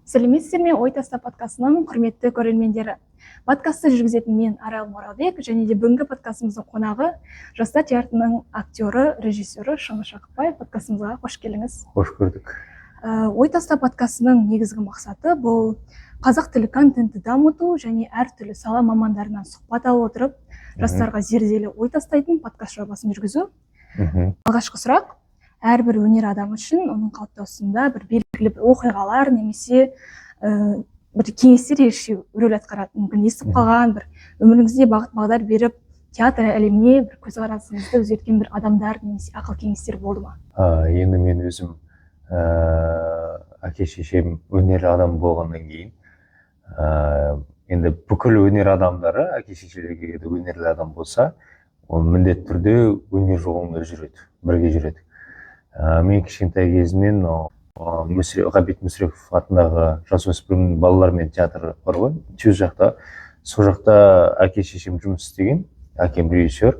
Сәлеметсіздер ме? Ой таста подкастының құрметті көрермендері. Подкастты жүргізетін мен Арал Моралбек, және де бүгінгі подкастымыздың қонағы Жастар театрының актері, режиссері Шыңғыс Жақыпбаев. Подкастымызға қош келдіңіз. Қош көрдік. Ой таста подкастының негізгі мақсаты бұл қазақ тілі контентті дамыту және әртүрлі сала мамандарынан сұхбат алып отырып, жастарға зерделі ой тастайтын подкаст жобасын жүргізу. Алғашқы сұрақ: әрбір өнер адамы үшін оның қалыптасуында бір белгілі бір оқиғалар немесе бір кеңестер ерекше рөл атқарады. Мүмкін естіп қалған бір өміріңізде бағыт бағдар беріп, театр әлеміне бір көзқарасыңызды өзгерткен бір адамдар немесе ақыл кеңестер болды ма? Енді мен өзім әке шешем өнерлі адам болғаннан кейін, енді бүкіл өнер адамдары әке шешелерге де өнерлі адам болса, ол міндетті түрде өнер жолында жүреді, бірге жүреді. Мен кішкентай кезімнен Ғабит Мүсірепов атындағы жасөспірім балалармен театр бар ғой, сол жақта әке шешем жұмыс істеген. Әкем режиссер,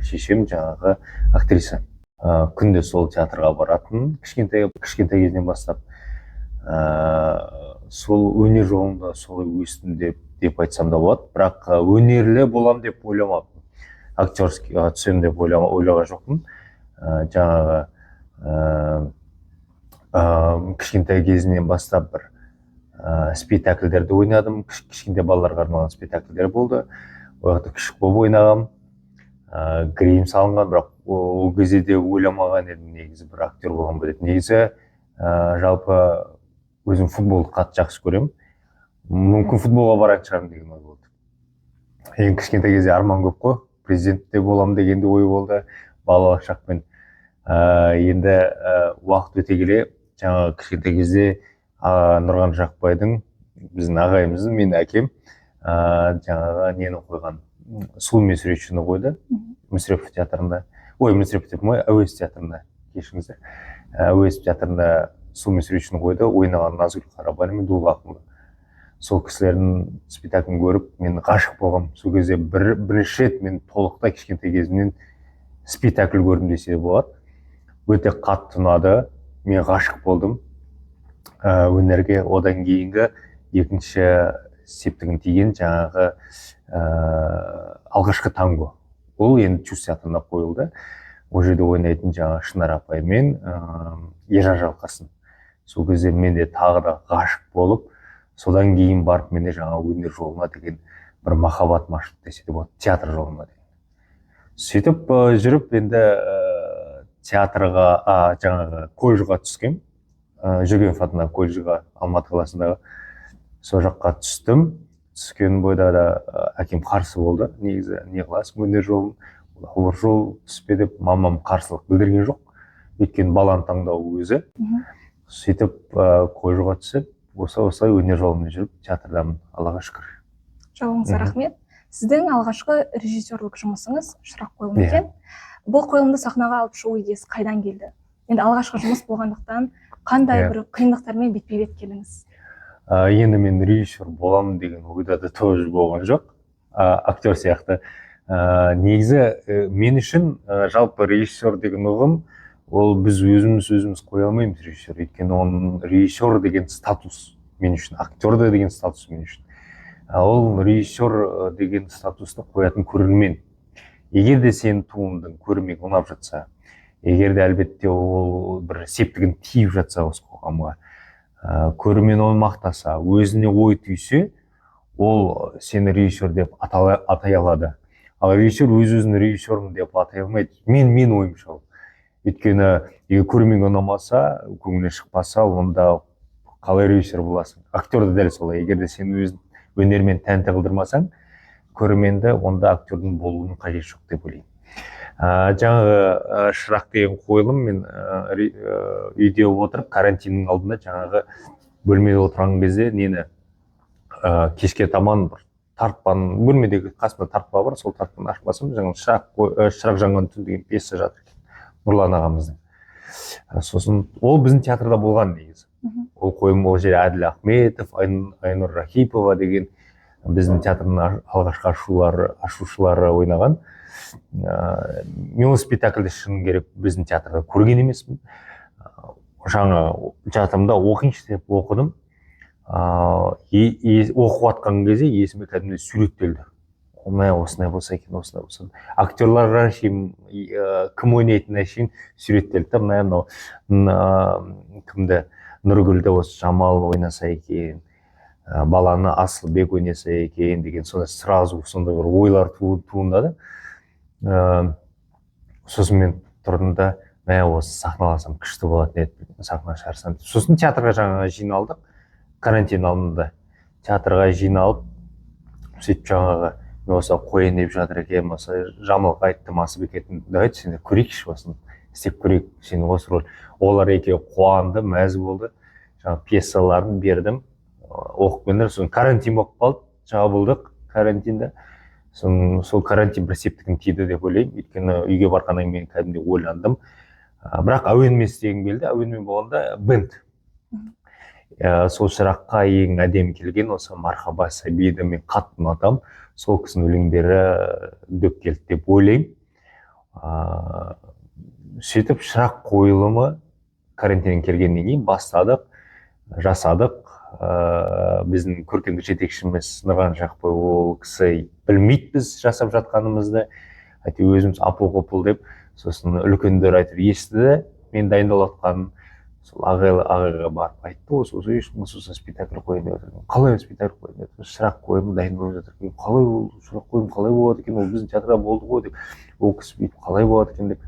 шешем жаңағы актриса. Күнде сол театрға баратын, кішкентай кезінен бастап. Сол өнер жолында солай өстім деп айтсам да болады. Бірақ өнерлі болам деп ойламаппын. Актерскийға түсем деп ойлаған жоқпын. Жаңағы кішкентай кезінен бастап бір спектакльдерді ойнадым. Кішкентай балаларға арналған спектакльдер болды. Ояқта күшік болып ойнағам. Грим салынған, бірақ ол кезде де ойламаған едім негізі бір актер болған ба деп. Негізі жалпы өзім футболды қатты жақсы көремін. Мүмкін футболға баратын шығармын деген ой болды. Ең кішкентай кезде арман көп қой. Президент те болам деген де ой болды балалық шақпен. Енді уақыт өте келе, жаңағы кішкентай кезде Нұрған Жақпайдың, біздің ағайымыздың, мен әкем жаңағы нені қойған, Сұлу мен суретшіні қойды Мүсірепов театрында. Мүсірепов деп ме, Әуезов театрында, кешіңіздер. Әуезов театрында Сұлу мен суретшіні қойды, ойнаған Назгүл Қарабалин мен Дулға Ақмолда. Сол кісілердің спектаклін көріп, мен ғашық болғам. Сол кезде бірінші рет мен толықтай кішкентай кезімнен спектакль көрдім десе де болады. Өте қатты ұнады, мен ғашық болдым өнерге. Одан кейінгі екінші септігін тиген жаңағы алғашқы танго. Ол енді Чус театрында қойылды. Ол жерде ойнайтын жаңағы Шынар апай мен Ержан Жалқасын. Сол кезде мен де тағы да ғашық болып, содан кейін барып менде жаңа өнер жолына деген бір махаббат ашылды десе де болады, театр жолына деген. Сөйтіп жүріп енді театрға, жаңағы колледжға түскем. Жүргенов атындағы колледжға, Алматы қаласындағы. Сол жаққа түстім. Түскен бойда да әкем қарсы болды. Негізі не қыласың өнер жолын, ауыр жол түспе деп мамам қарсылық білдірген жоқ. Өйткені баланы таңдау өзі. Сөйтіп колледжға түсіп, осылай өнер жолымен жүріп, театрдамын, Аллаға шүкір. Жауыңызға рахмет. Сіздің алғашқы режиссерлік жұмысыңыз Шырақ қойылымы екен. Бұл қойылымды сахнаға алып шығу идеясы қайдан келді? Енді алғашқы жұмыс болғандықтан қандай бір қиындықтармен бетпе-бет келдіңіз? Енді мен режиссер боламын деген ойда да тоже болған жоқ. Актер сияқты. Негізі мен үшін жалпы режиссер деген ұғым, ол біз өзіміз қоя алмаймыз режиссер. Өйткені оның режиссер деген статус мен үшін, актер деген статус мен үшін. Ол режиссер деген статусты қоятын көрермен. Егер де сенің туындың көрерменге ұнап жатса, егер де әлбетте ол бір септігін тиіп жатса осы қоғамға, көрермен оны мақтаса, өзіне ой түйсе, ол сені режиссер деп атай алады. Ал режиссер өз-өзін режиссермін деп атай алмайды. Мен ойымша ол. Өйткені егер көрерменге ұнамаса, көңіліне шықпаса, онда қалай режиссер боласың? Актер де дәл солай. Егер де сен өз өнермен тәнті қылдырмасаң, көрерменді, онда актердің болуының қажеті жоқ деп ойлаймын. Жаңағы Шырақ деген қойылым, мен үйде отырып, карантиннің алдында жаңағы бөлмеде отырған кезде нені кешке таман бір тартпан, бөлмедегі қасында тартпа бар, сол тартпаны ашып басым, Шырақ жанған түн деген пьеса жатыр екен, Нұрлан ағамыздың. Сосын ол біздің театрда болған негізі. Ол қойылым ол жерде Әділ Ахметов, Айнұр Рахипова деген біздің театрның алғашқы ашушылары ойнаған. Мен ол спектакльді шыны керек біздің театрда көрген емеспін. жаңа жатырмда оқиыншы деп оқыдым. Оқып жатқан кезде есіме кәдімгідей суреттелді. Мә осындай болса екен, осындай болса. Актерларға шейін кім ойнайтынына шейін суреттелді да, мынау кімді, Нұргүлді осы Жамал ойнаса екен, баланы Асылбек ойнаса екен деген сондай сразу сондай бір ойлар туындады. Сосын мен тұрдым да, мә осы сахналасам күшті болатын еді, сахна шығарсам. Сосын театрға жаңа жиналдық, карантин алдында театрға жиналып, сөйтіп жаңағы мен осы қояйын деп жатыр екен, осы Жамалға айттым, Асылбек айттым, давайте сені көрейікші, осыны істеп көрейік, сені осы рөл. Олар екеуі қуанды, мәз болды. Жаңа пьесаларын бердім, оқып келдім. Сосын карантин болып қалды, жабылдық карантинде. Сол карантин бір септігін тиді деп ойлаймын, өйткені үйге барғаннан кейін кәдімгідей ойландым. Бірақ әуенмен істегім келді. Әуенмен болғанда бенд. Сол шыраққа ең әдемі келген осы Мархаба Сабиді мен қатты ұнатамын. Сол кісінің өлеңдері дөп келді деп ойлаймын. Сөйтіп шырақ қойылымы карантиннен келгеннен кейін бастадық, жасадық. Біздің көркемдік жетекшіміз Нұрған Жақпай, ол кісі білмейді біз жасап жатқанымызды, әйтеуір өзіміз апыл-ғұпыл деп, сосын үлкендер айтып естіді мен дайындалып жатқанын. Сол ағайға барып айтты, осы сосын спектакль қойын деп жатыр. Қалай спектакль қойын деп жатыр? Шырақ қойылымы дайындалып жатыр. Қалай ол шырақ қойылым қалай болады екен? Ол біздің театрда болды ғой деп. Ол кісі бүйтіп қалай болады екен деп.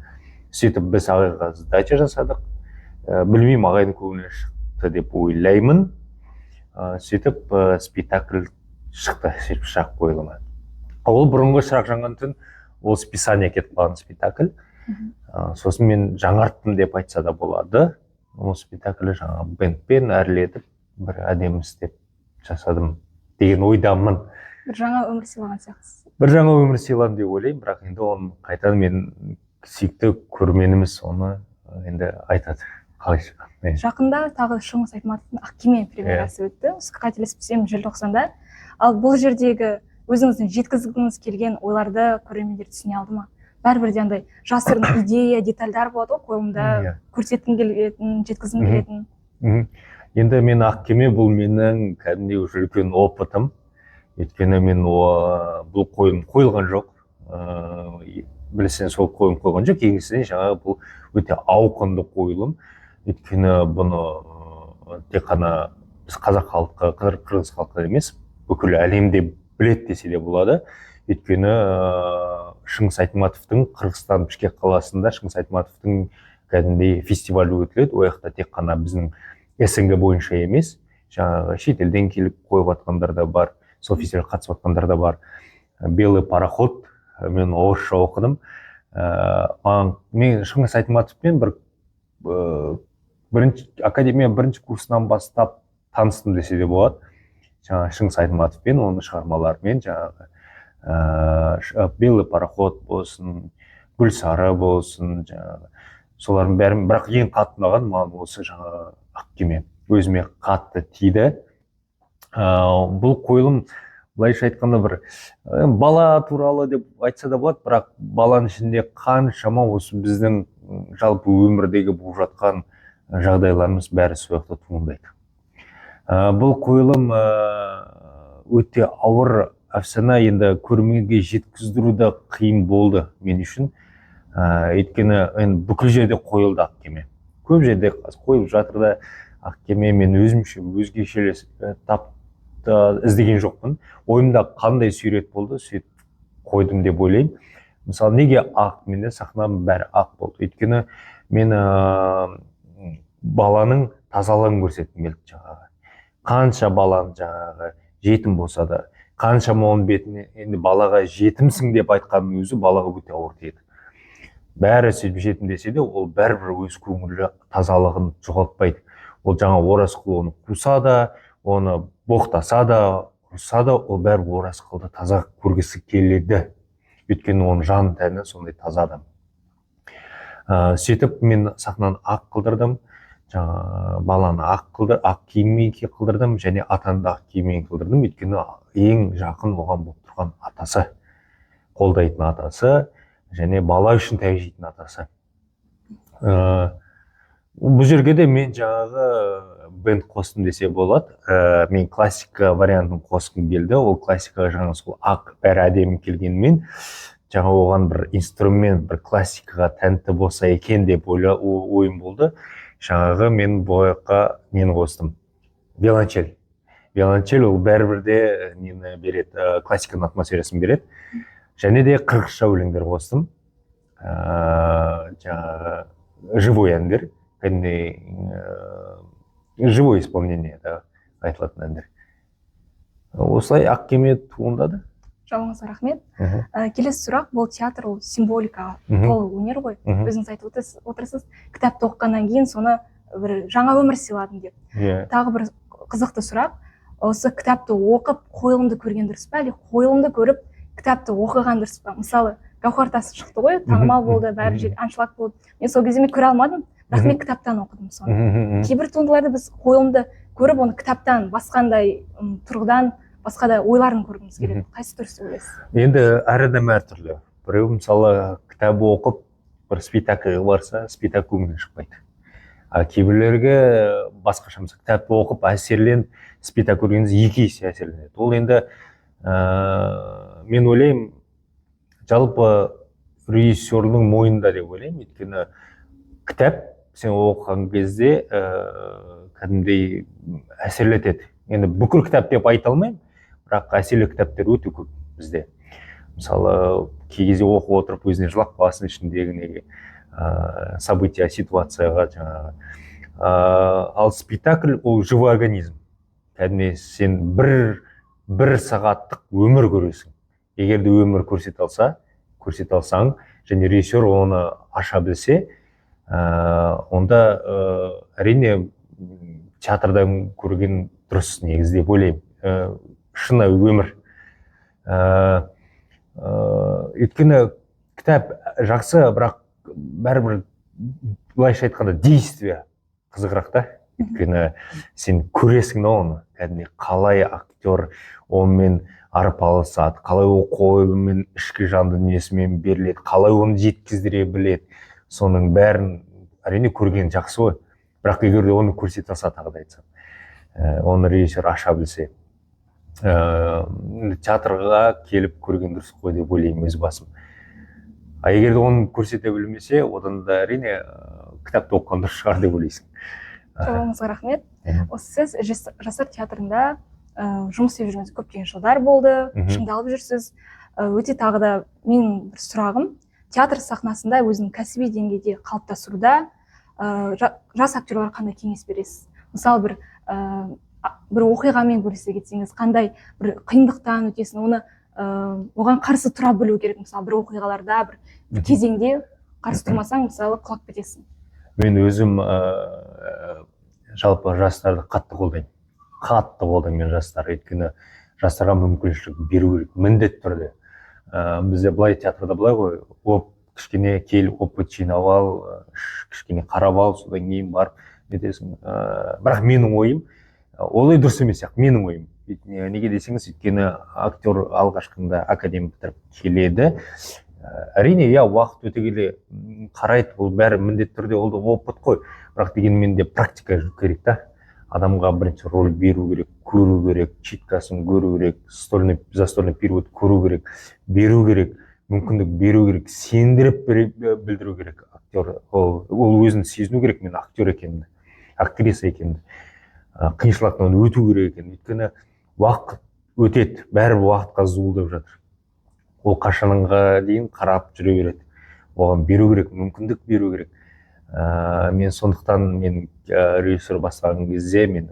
Сөйтіп біз ағайға задача жасадық. Білмеймін, ағайдың көңіліне шықты деп ойлаймын. Сөйтіп спектакль шықты, шырақ қойылымы. Ол бұрынғы Шырақ жанған түн, ол списание кетіп қалған спектакль. Сосын мен жаңарттым деп айтса да болады. Ол спектаклі жаңа бендпен әрлетіп, бір әдемі істеп жасадым деген ойдамын. Бір жаңа өмір сыйлаған сияқтысыз. Бір жаңа өмір сыйладым деп ойлаймын, бірақ енді оны қайтадан мен сүйікті көрерменіміз оны енді айтады. Қалай шығады? Жақында тағы Шыңғыс Айтматовтың Ақкеме премьерасы өтті. Қателеспесем желтоқсанда. Ал бұл жердегі өзіңіздің жеткізгіңіз келген ойларды көрермендер түсіне алды ма? Бәрібір де андай жасырын идея, детальдар болады ғой қойылымда, көрсеткім келетін, жеткізгім келетін. Енді мен Ақкеме бұл менің кәдімгідей үлкен опытым. Өйткені мен бұл қойылым қойылған жоқ. Білесен сол қойылым қойған жоқ. Екіншіден жаңағы бұл өте ауқымды қойылым. Өйткені бұны тек қана біз қазақ халқы, қырғыз халқы емес, бүкіл әлемде білет десе де болады. Өйткені Шыңғыс Айтматовтың Қырғызстан Бішкек қаласында Шыңғыс Айтматовтың кәдімгідей фестивалі өтіледі. Ол жақта тек қана біздің СНГ бойынша емес, жаңағы шетелден келіп қойып жатқандар да бар, сол фестивальге қатысып жатқандар да бар. Белый пароход, мен орысша оқыдым. Мен Шыңғыс Айтматовпен академия бірінші курсынан бастап таныстым десе де болады. Жаңағы Шыңғыс Айтматовпен, оның шығармаларымен, жаңағы Белый пароход болсын, Гүлсары болсын, жаңағы солардың бәрін, бірақ ең қатты ұнаған маған осы жаңағы Ақкеме өзіме қатты тиді. Бұл қойылым былайша айтқанда бір бала туралы деп айтса да болады, бірақ баланың ішінде қаншама осы біздің жалпы өмірдегі болып жатқан жағдайларымыз бәрі сол жақта туындайды. Бұл қойылым өте ауыр әфсана, енді көрерменге жеткіздіру де қиын болды мен үшін. Өйткені бүкіл жерде қойылды Ақкеме. Көп жерде қойылып жатыр да Ақкеме мен өзімше өзгешелі іздеген жоқпын. Ойымда қандай сурет болды, сөйтіп қойдым деп ойлаймын. Мысалы, неге ақ? Менде сахнаның бәрі ақ болды. Өйткені мен баланың тазалығын көрсеткім келді жаңағы. Қанша баланың жаңағы жетім болса да, қаншама оның бетіне енді балаға жетімсің деп айтқанның өзі балаға өте ауыр тиеді. Бәрі сөйтіп жетім десе де, ол бәрібір өз көңілі тазалығын жоғалтпайды. Ол жаңа Оразқұл оны қуса да, оны боқтаса да, ұрса да, ол бәрібір Оразқұлды таза көргісі келеді. Өйткені оның жан тәні сондай таза адам. Сөйтіп мен сахнаны ақ қылдырдым, баланы ақ киіммен қылдырдым, және атаны да ақ киіммен қылдырдым. Өйткені ең жақын оған болып тұрған атасы, қолдайтын атасы, және бала үшін тәжейтін атасы. бұл жерге де мен жаңағы бенд қостым десе болады. Мен классика вариантын қосқым келді. Ол классикаға жаңағы сол ақ бәрі әдемі келгенмен, жаңа оған бір инструмент, бір классикаға тәнті болса екен деп ойым болды. Жаңағы мен бұл жаққа нені қостым? Виолончель. Виолончель ол бәрібір де нені береді, классиканың атмосферасын береді. Және де қырғызша өлеңдер қостым. Жаңағы живой әндер, кәдімгідей живой исполнение айтылатын әндер. Осылай ақ кеме туындады. Жауыңызға рахмет. Келесі сұрақ, бұл театр, ол символикаға толы өнер ғой. Өзіңіз айтып отырсыз, кітапты оқығаннан кейін соны бір жаңа өмір сыйладым деп. Тағы бір қызықты сұрақ, осы кітапты оқып қойылымды көрген дұрыс па, әлде қойылымды көріп кітапты оқыған дұрыс па? Мысалы, Гауһар Тас шықты ғой, танымал болды, бәрі жер аншлаг болды. Мен сол кезде көре алмадым, бірақ мен кітаптан оқыдым соны. Кейбір туындыларды біз қойылымды көріп, оны кітаптан басқандай тұрғыдан басқа да ойларын көргіміз келеді. Қайсы дұрыс ойлайсыз? Енді әр адам әртүрлі. Біреу мысалы кітабы оқып бір спектакльге барса, спектакль көңілінен шықпайды. Кейбіреулерге басқаша, мысалы кітапты оқып әсерленіп спектакль көргеніңіз екі есе әсерленеді. Ол енді мен ойлаймын, жалпы режиссердің мойнында деп ойлаймын. Өйткені кітап сен оқыған кезде кәдімгідей әсерлетеді. Енді бүкіл кітап деп айта алмаймын, бірақ әсерлі кітаптар өте көп бізде. Мысалы, кей кезде оқып отырып өзіне жылап қаласың ішіндегі неге события, ситуацияға жаңағы. Ал спектакль ол живой организм. Кәдімгідей сен бір сағаттық өмір көресің. Егер де өмір көрсете алсаң, және режиссер оны аша білсе, онда әрине театрдан көрген дұрыс негізі деп ойлаймын. Шыны өмір. Өйткені кітап жақсы, бірақ бәрібір былайша айтқанда действие қызығырақ та. Өйткені сен көресің да оны, кәдімгідей қалай актер онымен арпалысады, қалай ол қойылыммен ішкі жан дүниесімен беріледі, қалай оны жеткіздіре біледі. Соның бәрін әрине көрген жақсы ғой. Бірақ егер де оны көрсете алса, тағы да айтсам, оны режиссер аша білсе, театрға келіп көрген дұрыс қой деп ойлаймын өз басым. Егер де оны көрсете білмесе, одан да әрине кітапты оқыған дұрыс шығар деп ойлайсың. Жауабыңызға рахмет. Осы сіз жастар театрында жұмыс істеп жүргеніңіз көптеген жылдар болды, шыңдалып жүрсіз. Өте тағы да менің бір сұрағым, театр сахнасында өзінің кәсіби деңгейде қалыптасуда жас актерларға қандай кеңес бересіз? Мысалы, бір оқиғамен бөлісе кетсеңіз, қандай бір қиындықтан өтесін, оған қарсы тұра білу керек. Мысалы, бір оқиғаларда, бір кезеңде қарсы тұрмасаң, мысалы, құлап кетесің. Мен өзім жалпы жастарды қатты қолдаймын мен жастар. Өйткені жастарға мүмкіншілік беру керек, міндетті түрде. Бізде былай театрда былай ғой, кішкене кел, опыт жинап ал, кішкене қарап ал, содан кейін барып нетесің. Бірақ менің ойым, олай дұрыс емес сияқты, менің ойым. Неге десеңіз, өйткені актер алғашқында академия бітіріп келеді. Әрине, уақыт өте келе қарайды, ол бәрі міндетті түрде ол опыт қой. Бірақ дегенмен де практика керек та. Адамға бірінші роль беру керек, көру керек, читкасын көру керек, застольный перевод көру керек, беру керек, мүмкіндік беру керек, сендіріп білдіру керек. Актер ол өзін сезіну керек, мен актер екенімді, актриса екенімді, қиыншылықтан өту керек екенін. Өйткені уақыт өтеді, бәрі уақытқа зуылдап жатыр. Ол қашанға дейін қарап жүре береді. Оған беру керек, мүмкіндік беру керек. Мен сондықтан режиссер бастаған кезде мен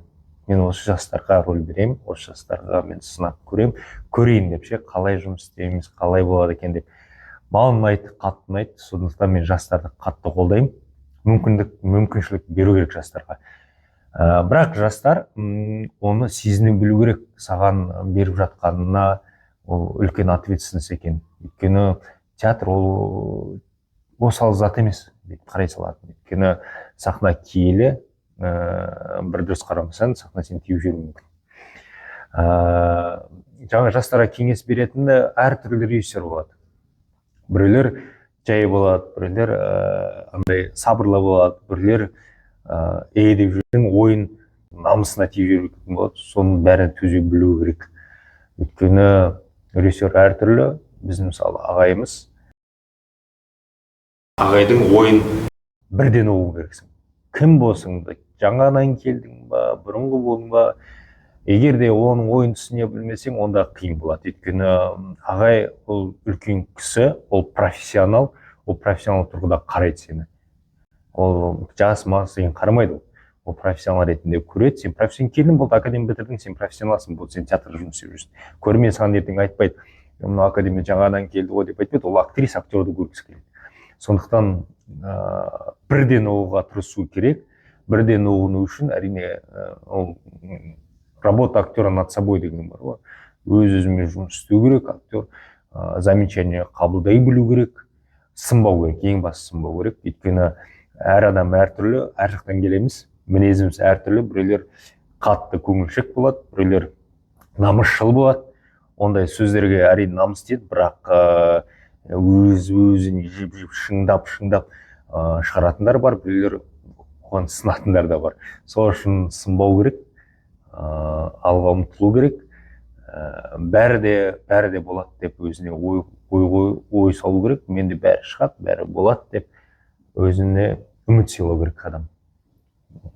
осы жастарға роль беремін, осы жастарға мен сынап көрейін деп қалай жұмыс істейміз, қалай болады екен деп. Маған ұнайды, қатты ұнайды, сондықтан мен жастарды қатты қолдаймын. Мүмкіншілік беру керек жастарға. Бірақ жастар оны сезіне білу керек, саған беріп жатқанына ол үлкен ответственность екен. Өйткені театр ол осал зат емес деп қарай салатын. Өйткені сахна киелі, бір дұрыс қарамасаң, сахна сен теуіп жүруі мүмкін. Жаңа жастарға кеңес беретіні әртүрлі режиссер болады. Біреулер жай болады, біреулер андай сабырлы болады, біреулер деп жүрген ойын намысына тиіп жүретін болады. Соның бәрін төзе білу керек. Өйткені режиссер әртүрлі. Біздің мысалы ағайдың ойын бірден оқу керексің. Кім болсың да, жаңадан келдің ба, бұрынғы болдың ба, егер де оның ойын түсіне білмесең, онда қиын болады. Өйткені ағай ол үлкен кісі, ол профессионал тұрғыда қарайды сені. Ол жас мас деген қарамайды. Ол профессионал ретінде көреді. Сен профессионал келдің, болды академия бітірдің, сен профессионалсың, болды сен театрда жұмыс істеп жүрсің. Көрермен саған ертең айтпайды, мына академия жаңадан келді ғой деп айтпайды. Ол актриса, актерді көргісі келеді. Сондықтан бірден оқуға тырысу керек. Бірден оқыну үшін әрине ол работа актера над собой деген бар ғой. Өз-өзімен жұмыс істеу керек, актер замечание қабылдай білу керек, сынбау керек, ең басты сынбау керек. Өйткені әр адам әртүрлі, әр жақтан келеміз, мінезіміз әртүрлі. Біреулер қатты көңілшек болады, біреулер намысшыл болады. Ондай сөздерге әрине намыс дейді, бірақ өз-өзін жеп шыңдап шығаратындар бар, біреулер оған сынатындар да бар. Сол үшін сынбау керек, алға ұмтылу керек. Бәрі де болады деп өзіне ой салу керек. Менде бәрі шығады, бәрі болады деп өзіне үміт сыйлау керек адам.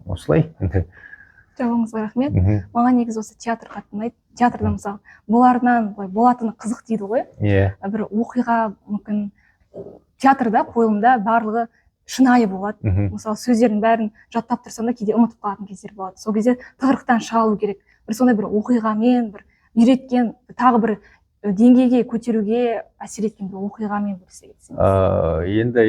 Осылай. Жауабыңызға рахмет. Маған негізі осы театр қатты ұнайды. Театрда мысалы боларынан болатыны қызық дейді ғой. Бір оқиға мүмкін театрда қойылымда барлығы шынайы болады. Мысалы сөздердің бәрін жаттап тұрсам да кейде ұмытып қалатын кездер болады. Сол кезде тығырықтан шыға алу керек. Бір сондай бір оқиғамен, бір үйреткен, тағы бір деңгейге көтеруге әсер еткен бір оқиғамен бөлісе кетсеңіз. Енді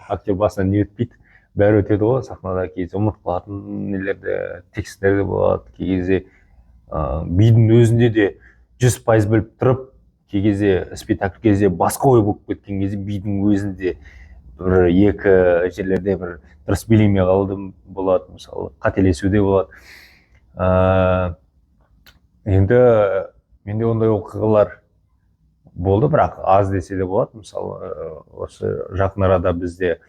актер басынан не өтпейді. Бәрі өтеді ғой, сахнада кейде ұмытып қалатын нелерді, тексттер де болады. Кей кезде бидің өзінде де 100% біліп тұрып, кей кезде спектакль кезде басқа ой болып кеткен кезде бидің өзінде бір екі жерлерде бір дұрыс билемей қалдым болады, мысалы қателесуде болады. Енді менде ондай оқиғалар болды, бірақ аз десе де болады. Мысалы осы жақын арада бізде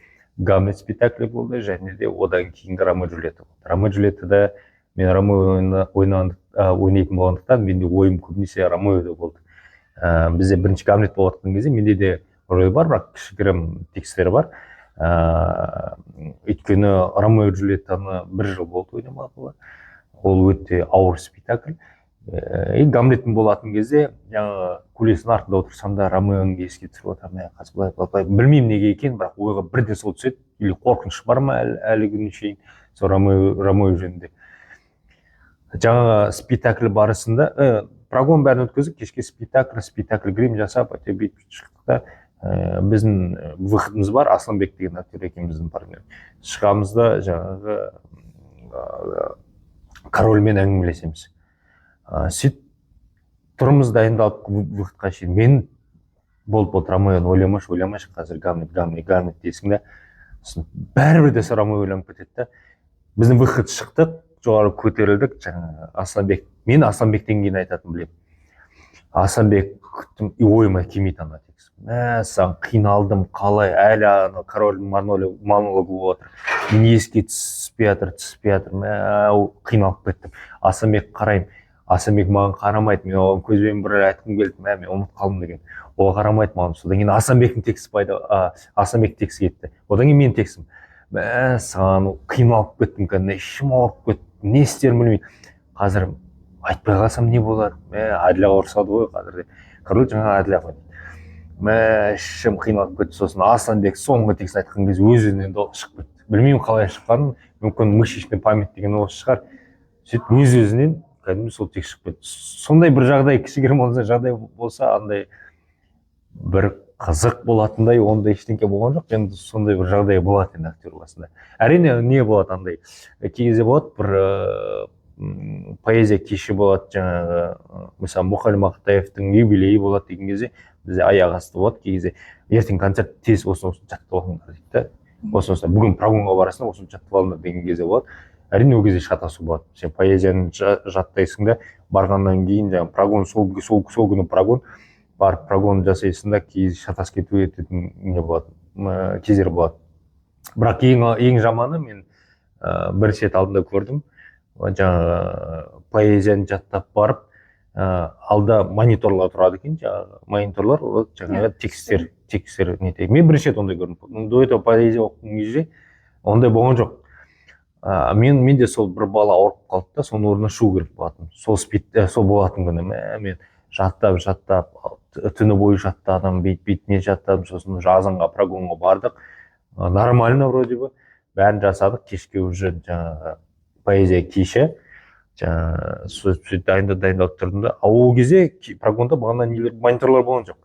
Гамлет спектаклі болды, және де одан кейін Ромео и Джульетта болды. Ромео и Джульеттада мен Ромео ойнайтын болғандықтан менде ойым көбінесе Ромеода болды. Бізде бірінші Гамлет болатын кезде менде де рөл бар, бірақ кішігірім текстері бар. Өйткені Ромео и Джульеттаны 1 жыл болды ойнамағалы. Ол өте ауыр спектакль. Гамлеттің болатын кезде жаңағы кулисінің артында отырсам да Ромеоны еске түсіріп отырмын. Білмеймін неге екен, бірақ ойға бірден сол түседі. Или қорқыныш бар ма әлі күнге шейін сол Ромео жөнінде. Жаңағы спектакль барысында прогон бәрін өткізіп, кешке спектакль грим жасап, бүйтіп шықтықта біздің выходымыз бар, Асланбек деген актер екеуміздің партнер. Шығамыз да жаңағы корольмен әңгімелесеміз. Сөйтіп тұрмыз дайындалып выходқа шейін. Мен болды Ромеоны ойламашы, қазір Гамлет дейсің да. Бәрібір де Ромео ойланып кетеді. Біздің выход шықтық, жоғары көтерілдік. Асланбек, мен Асланбектен кейін айтатын білемін. Асланбек күттім, ойыма келмейді ана текст. Саған қиналдым, қалай, әлі король монологы болып отыр. Мен еске түспей жатыр, қиналып кеттім. Асланбек қараймын. Асланбек маған қарамайды, мен оған көзбен бір айтқым келді, мен ұмытып қалдым деген. Ол қарамайды маған. Содан кейін Асланбектің тексті кетті. Одан кейін менің текстім. Саған қиналып кеттім, ішім ауырып кетті, не істерімді білмеймін. Қазір айтпай қалсам не болады? Әділға ұрсады ғой қазір. Король жаңа Әділға қойды. Ішім қиналып кетті. Сосын Асланбек соңғы текст айтқан кезде өз-өзінен шығып кетті. Білмеймін қалай шыққанын, мүмкін мышечный память деген осы шығар. Сөйтіп өз-өзінен кәдімгі сол текст шығып кетті. Сондай бір жағдай, кішігірім жағдай болса, андай бір қызық болатындай, ондай ештеңке болған жоқ. Енді сондай бір жағдай болады енді актер басында. Әрине не болады андай, кей кезде болады бір поэзия кеші болады, жаңағы мысалы Мұқағали Мақатаевтың юбилейі болады деген кезде бізде аяқ асты болады. Кей кезде ертең концерт тез осыны жаттап алыңдар дейді да. Осыны бүгін прогонға барасың, осыны жаттап алыңдар деген кезде болады. Әрине ол кезде шатасу болады. Сен поэзияны жаттайсың да, барғаннан кейін жаңағы прогон, сол күні прогон, барып прогон жасайсың да, кейін шатас кету ететін не болады, кездер болады. Бірақ ең жаманы мен бір рет алдында көрдім, жаңағы поэзияны жаттап барып, алда мониторлар тұрады екен, жаңағы мониторлар, ол жаңағы текстер нете. Мен бірінші рет ондай көрдім. До этого поэзия оқыған кезде ондай болған жоқ. Менде сол бір бала ауырып қалды да, соның орнына шығу керек болатын. Сол болатын күні мен жаттап, түні бойы жаттадым, бетіне жаттадым, сосын жазынға прогонға бардық. Нормально вроде бы, бәрін жасадық, кешке уже жаңағы поэзия кеші, жаңағы дайындалып тұрдым да. Ол кезде прогонда бағана мониторлар болған жоқ.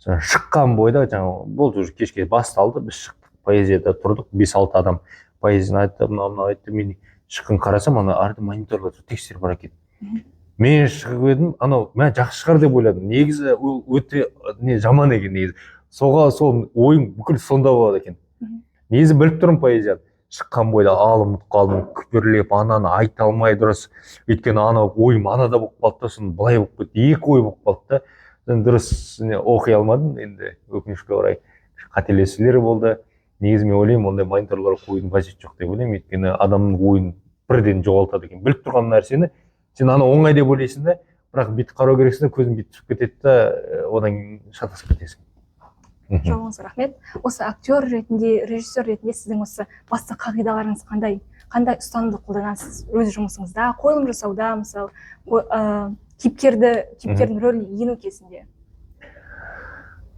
Шыққан бойда жаңағы болды, уже кешке басталды, біз шықтық, поэзияда тұрдық, 5-6 адам поэзияны айтты, мына айтты, мен шыққан қарасам, ана арда мониторлар тексеріп бар екен. Мен шығып едім, анау мен жақсы шығар деп ойладым. Негізі ол өте жаман екен негізі. Сол ойым бүкіл сонда болады екен. Негізі біліп тұрмын поэзияны. Шыққан бойда алынып қалдым, күпірлеп, ананы айта алмай дұрыс. Өйткені анау ойым анада болып қалды да, соны былай болып кетті. Екі ой болып қалды да. Дұрыс оқи алмадым, енді өкінішке орай қателесулер болды. Негізі мен ойлаймын, ондай мониторлар қоюдың қажеті жоқ деп ойлаймын. Өйткені адамның ойын бірден жоғалтады екен. Біліп тұрған нәрсені сен аны оңай деп ойлайсың да, бірақ бүйтіп қарау керексің да, көзің бүйтіп түсіп кетеді да, одан шатасып кетесің. Жауыңыз рахмет. Осы актер ретінде, режиссер ретінде сіздің осы басты қағидаларыңыз қандай ұстанымды қолданасыз өз жұмысыңызда, қойылым жасауда, мысалы, кейіпкердің рөліне ену кезінде?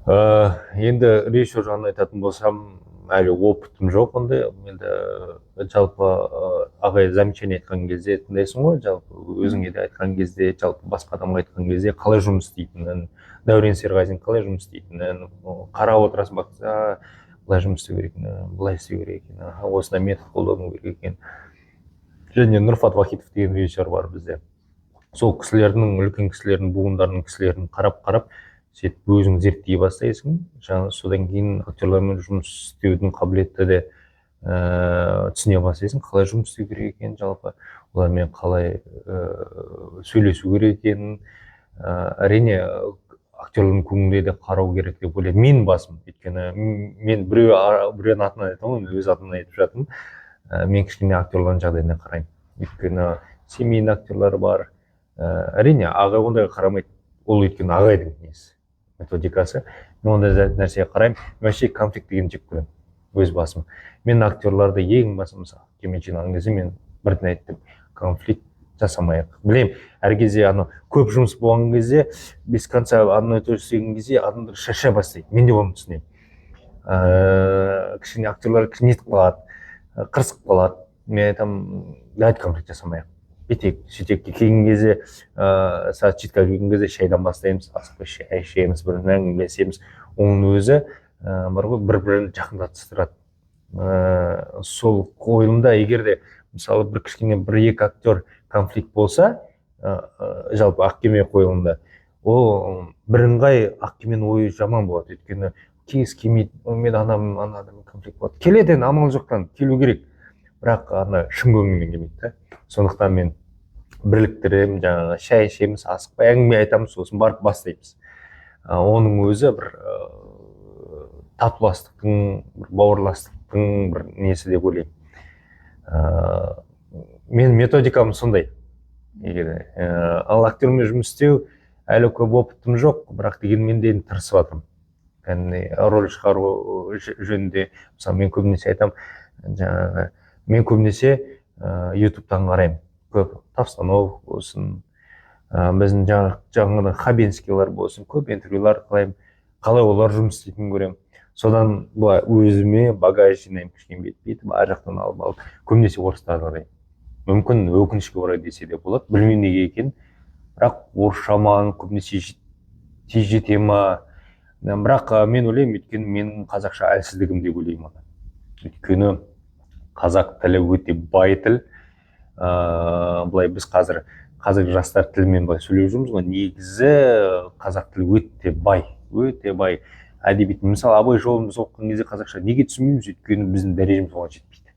Енді режиссер жағынан айтатын болсам, әлі опытым жоқ ондай. Енді жалпы ағай замечание айтқан кезде тыңдайсың ғой, жалпы өзіңе де айтқан кезде, жалпы басқа адамға айтқан кезде қалай жұмыс істейтінін, Дәурен Серғазин қалай жұмыс істейтінін қарап отырасың, бақса былай жұмыс істеу керек екен, былай істеу керек екен, осындай метод қолдану керек екен. Және Нұрфат Вахитов деген режиссер бар бізде. Сол кісілердің, үлкен кісілердің, буындарының кісілерін қарап сөйтіп өзің зерттей бастайсың. Жаңа содан кейін актерлармен жұмыс істеудің қабілеті де түсіне бастайсың, қалай жұмыс істеу керек екенін, жалпы олармен қалай сөйлесу керек екенін. Әрине актерлардың көңіліне де қарау керек деп ойлаймын. Мен басым, өйткені мен біреудің атынан айтамын, өз атынан айтып жатырмын. Мен кішкене актерлардың жағдайына қараймын. Өйткені семейный актерлар бар. Әрине ағай ондайға қарамайды. Ол өйткені ағайдың несі, методикасы. Мен ондай нәрсеге қараймын. Вообще конфликт деген жек көремін, өз басым. Мен актерларды ең басым, мысалы, кеме жинаған кезде мен бірден айттым, конфликт жасамайық. Білемін, әр кезде көп жұмыс болған кезде, без конца одно и то же істеген кезде адамдар шаршай бастайды. Мен де оны түсінемін. Кішкене актерлар нетіп қалады, қырсып қалады. Мен айтамын, давайте конфликт жасамайық. Бетек, сөйтек келген кезде, сағат жетіге келген кезде шайдан бастаймыз, асықпай шай ішеміз, бірін әңгімелесеміз. Оның өзі бар ғой, бір-бірін жақындатыстырады. Сол қойылымда егер де мысалы бір кішкене бір-екі актер конфликт болса, жалпы Ақкеме қойылымда, ол бірыңғай Ақкеменің ойы жаман болады. Өйткені кез келмейді, мен анаммен конфликт болады. Келеді, амал жоқтан келу керек, бірақ шын көңілмен келмейді да. Сондықтан мен бірліктіремін, жаңағы шай ішеміз, асықпай әңгіме айтамыз, сосын барып бастаймыз. Оның өзі бір татуластықтың, бір бауырластықтың бір несі деп ойлаймын. Мен методикам сондай. Ал актермен жұмыс істеу әлі көп опытым жоқ, бірақ дегенмен де тырысып жатырмын. Роль шығару жөнінде, мысалы, мен көбінесе айтамын, мен көбінесе ютубтан қараймын. Көп Тавстанов болсын, біздің жаңағы Хабенскийлар болсын, көп интервьюлар қалаймын, қалай олар жұмыс істейтінін көремін. Содан былай өзіме багаж жинаймын, кішкене бет-бетіп, ар жақтан алып, көбінесе орыстарды қараймын. Мүмкін өкінішке орай десе де болады, білмеймін неге екенін, бірақ орысша маған көбінесе тез жете ма. Бірақ мен ойлаймын, өйткені менің қазақша әлсіздігім деп ойлаймын. Өйткені қазақ тілі өте бай тіл. Былай біз қазіргі жастар тілімен былай сөйлеп жүрміз ғой, негізі қазақ тілі өте бай. Әдебиет, мысалы, Абай жолын біз оқыған кезде қазақша неге түсінбейміз, өйткені біздің дәрежеміз оған жетпейді.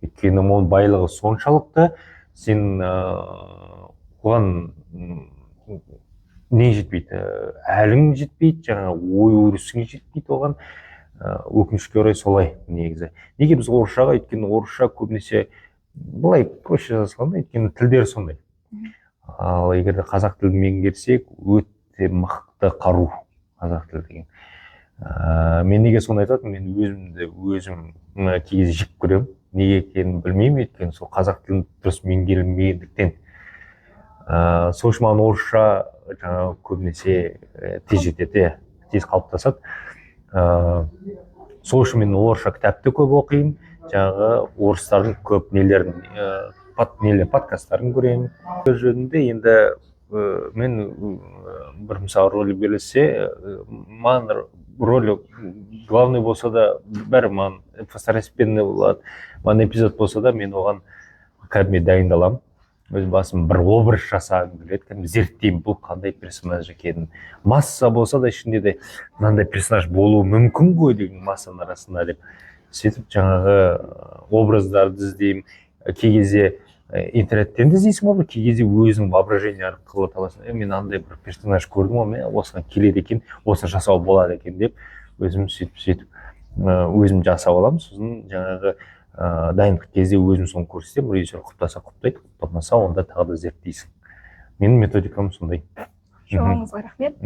Өйткені оның байлығы соншалықты, сен оған не жетпейді, әлің жетпейді, жаңа ой өрісің жетпейді оған. Өкінішке орай солай негізі. Неге біз орысшаға, өйткені орысша көбінесе былай проще жазғанда, өйткені тілдері сондай. Ал егер де қазақ тілін меңгерсек, өте мықты қару қазақ тілі деген. Мен неге соны айтатынмын, мен өзім кей кезде жек көремін. Неге екенін білмеймін, өйткені сол қазақ тілін дұрыс меңгермегендіктен. Сол үшін маған орысша жаңағы көбінесе тез жетеді, тез қалыптасады. Сол үшін мен орысша кітапты көп оқимын, жаңағы орыстардың көп подкасттарын көремін. Бұл жөнінде енді мен бір мысалы роль берілсе, маған роль главный болса да, бәрі маған второстепенный болады. Маған эпизод болса да, мен оған кәдімгі дайындаламын. Өз басым бір образ жасағым келеді, кәдімгі зерттеймін, бұл қандай персонаж екенін. Масса болса да ішінде де мынандай персонаж болуы мүмкін ғой деген массаның арасында деп. Сөйтіп жаңағы образдарды іздеймін. Кей кезде интернеттен де іздейсің ғой, кей кезде өзің воображение арқылы табасың. Мен андай бір персонаж көрдім ғой, мен осыған келеді екен, осыны жасау болады екен деп өзім сөйтіп өзім жасап аламын. Сосын жаңағы дайындық кезде өзім соны көрсетемін, режиссер құптаса құптайды, құптамаса онда тағы да зерттейсің. Менің методикам сондай. Жауабыңызға рахмет.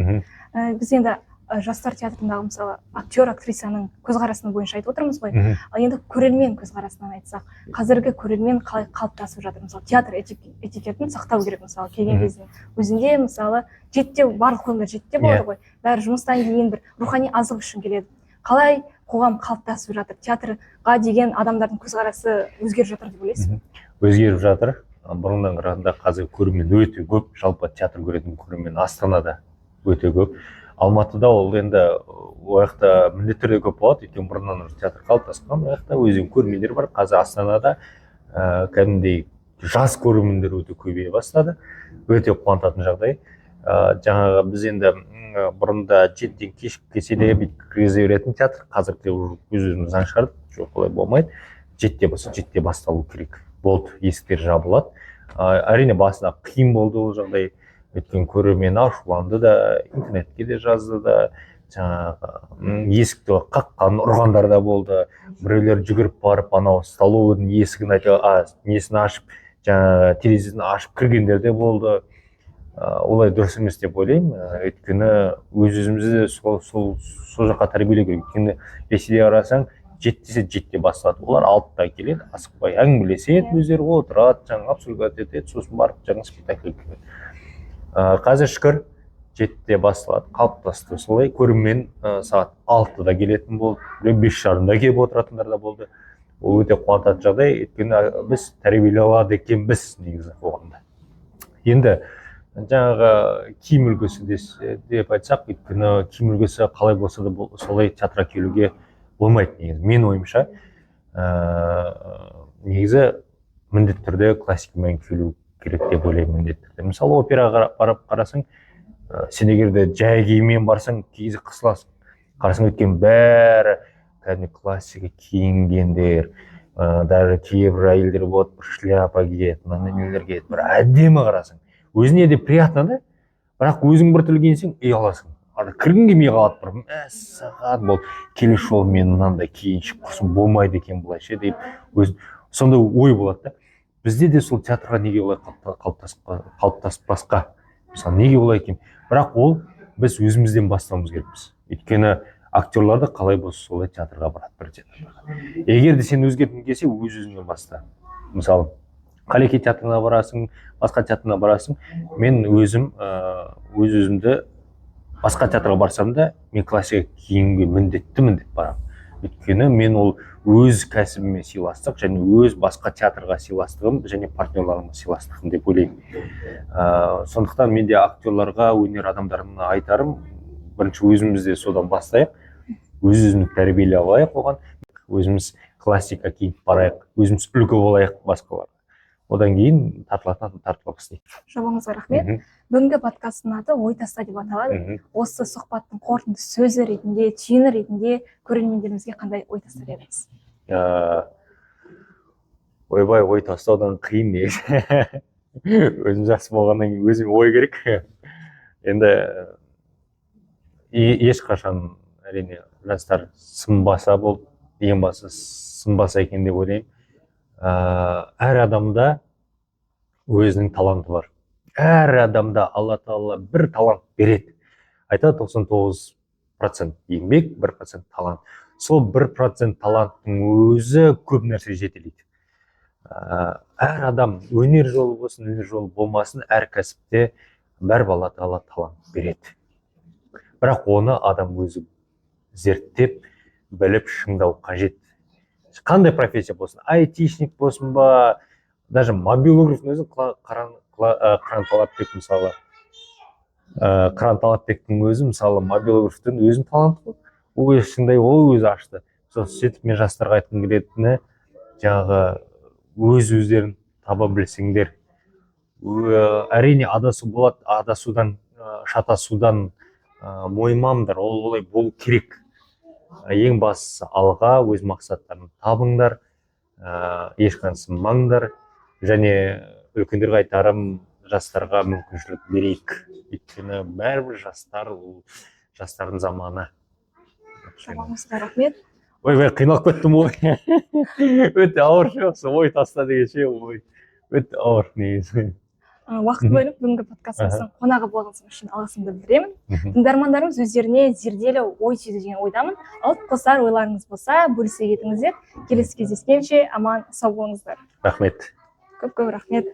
Біз енді жастар театрындағы мысалы актер, актрисаның көзқарасының бойынша айтып отырмыз ғой. Ал енді көрермен көзқарасынан айтсақ, қазіргі көрермен қалай қалыптасып жатыр? Мысалы театр этикетін сақтау керек. Мысалы келген кезде өзінде мысалы жетте барлық көңіл жетте болады ғой. Бәрі жұмыстан кейін бір рухани азық үшін келеді. Қалай қоғам қалыптасып жатыр? Театрға деген адамдардың көзқарасы өзгеріп жатыр деп ойлайсыз ба? Өзгеріп жатыр. Бұрыннан қарағанда қазір көрермен өте көп. Жалпы театр көретін көрермен Астанада өте көп. Алматыда ол енді ояқта міндетті түрде көп болады, өйткені бұрыннан театр қалыптасқан, ояқта өзінің көрермендер бар. Қазір Астанада кәдімгідей жас көрермендер өте көбейе бастады. Өте қуантатын жағдай. Жаңағы біз енді бұрында 7-ден кешіп келсе де кіргізе беретін театр, қазір өзіміз заң шығардық, жоқ олай болмайды. 7-де болса 7-де басталу керек. Болды, есіктер жабылады. Әрине басында қиын болды ол жағдай. Өйткені көрермен ашуланды да, интернетке де жазды да, жаңағы есікті қаққан ұрғандар да болды. Біреулер жүгіріп барып, анау столовыйдың есігін несін ашып, жаңағы телевизорын ашып кіргендер де болды. Олай дұрыс емес деп ойлаймын. Өйткені өз-өзімізді сол жаққа тәрбиелеу керек. Өйткені ресейде қарасаң, 7-де басталады. Олар 6-да келеді, асықпай әңгімелеседі, өздері отырады, жаңағы обсуждать етеді, сосын барып жаңа спектакльге келеді. Қазір шүкір 7-де басталады, қалыптасты. Солай көрермен сағат 6-да келетін болды, 5:30-да келіп отыратындар да болды. Ол өте қуантатын жағдай, өйткені біз тәрбиелей алады екенбіз негізі қоғамда. Енді жаңағы киім үлгісі деп айтсақ, өйткені киім үлгісі қалай болса да солай театрға келуге болмайды негізі. Мен ойымша негізі міндетті түрде классикамен келу керек деп ойлаймын міндетті түрде. Мысалы операға барып қарасаң, сен егер де жай киіммен барсаң, кей кезде қысыласың. Қарасаң өткен бәрі кәдімгі классика киінгендер, даже кейбір әйелдер болады, бір шляпа киеді, мынандай нелер киеді, бір әдемі қарасың. Өзіне де приятно да, бірақ өзің бір түрлі киінсең, аласың. Кіргің келмей қалады, бір мәссаған болды. Келесі жолы мен мынандай киінші құрсын болмайды екен бұлайша деп сондай ой болады да. Бізде де сол театрға неге олай қалыптаспасқа, мысалы неге олай екен, бірақ ол біз өзімізден бастауымыз керекпіз. Өйткені актерларды қалай болса солай театрға барады бір театрға. Егер де сен өзгерткің келсе, өз-өзіңнен баста. Мысалы Қалеке театрына барасың, басқа театрына барасың. Мен өз-өзімді басқа театрға барсам да, мен классика киімге міндетті барамын. Өйткені мен ол өз кәсібіме сыйластық және өз басқа театрға сыйластығым және партнерларыма сыйластығым деп ойлаймын. Сондықтан мен де актерларға, өнер адамдарына айтарым, бірінші өзімізде содан бастайық, өз-өзімізді тәрбиелей алайық оған, өзіміз классика киіп барайық, өзіміз үлгі болайық басқаларға. Одан кейін тартылатын тартыла бастайды. Жауабыңызға рахмет. Бүгінгі подкасттың аты «Ой таста» деп аталады. Осы сұхбаттың қорытынды сөзі ретінде, түйіні ретінде көрермендерімізге қандай ой тастар едіңіз? Ойбай, ой тастаудан қиын негізі. Өзім жақсы болғаннан кейін өзім ой керек. Енді ешқашан әрине жастар сынбаса болды, ең басы сынбаса екен деп ойлаймын. әр адамда өзінің таланты бар. Әр адамда Алла Тағала бір талант береді. Айтады 99% еңбек, 1% талант. Сол 1% таланттың өзі көп нәрсе жетелейді. Әр адам өнер жолы болсын, өнер жолы болмасын, әр кәсіпте бәрі Алла Тағала талант береді. Бірақ оны адам өзі зерттеп, біліп шыңдау қажет. Қандай профессия болсын, айтишник болсын ба, даже мобилографтың өзі Қыран Талапбек мысалы. Қыран Талапбектің өзі мысалы мобилографтың өзінің таланты ғой. Ол өзі шыңдай, ол өзі ашты. Сөйтіп мен жастарға айтқым келетіні, жаңағы өздерін таба білсеңдер. Әрине адасу болады, адасудан, шатасудан мойымаңдар, ол олай болу керек. Ең бастысы алға өз мақсаттарын табыңдар, ешқансынбаңдар, және үлкендерге айтарым, жастарға мүмкіншілік берейік. Өйткені бәрібір жастар, ол жастардың заманы. Тамамыңызға рахмет. Ой, қиналып кеттім ой. Өте ауыр шығысы, ой таста дегенше, ой. Өте ауыр негізі. Уақыт бөліп бүгінгі подкастымыздың қонағы болғаныңыз үшін алғысымды білдіремін. Тыңдармандарымыз өздеріне зерделі ой түйді деген ойдамын. Алып қосар ойларыңыз болса, бөлісе кетіңіздер. Келесі кездескенше аман сау болыңыздар. Рахмет. Көп рахмет.